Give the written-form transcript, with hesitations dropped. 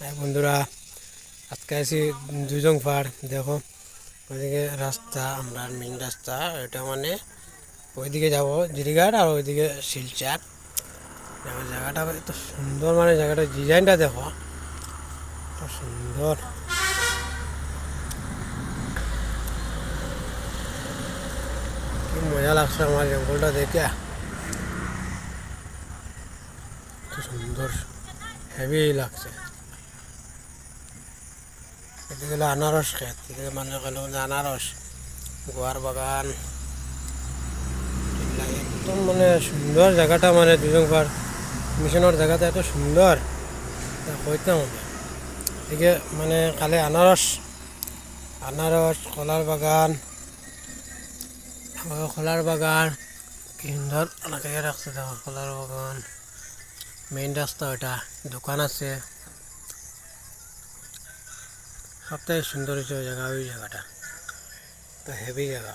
বন্ধুরা, আজকে আছি দুজন পাড়। দেখো ওইদিকে রাস্তা, আমরা মেইন রাস্তা এটা, মানে ওইদিকে যাবো জিরিঘাট আর ওইদিকে শিলচার। দেখো জায়গাটা এত সুন্দর, মানে জায়গাটা ডিজাইনটা দেখো এত সুন্দর। কি মজা লাগছে আমার জঙ্গলটা দেখে, এত সুন্দর, হেভি লাগছে। এদিকে হলো আনারস খেত, এদিকে মানে গেল আনারস, গোয়ার বাগান, একদম মানে সুন্দর জায়গাটা, মানে দুজন পাড় মিশনের জায়গাটা এত সুন্দর কইতাম হবে। এদিকে মানে কালে আনারস, কলার বাগান, কলার বাগান কি সুন্দর লাগাইয়া রাখছে। দেখো কলার বাগান, মেইন রাস্তা, ওটা দোকান আছে। সবথেকে সুন্দর হচ্ছে ওই জায়গা, ওই জায়গাটা তো হেভি জায়গা।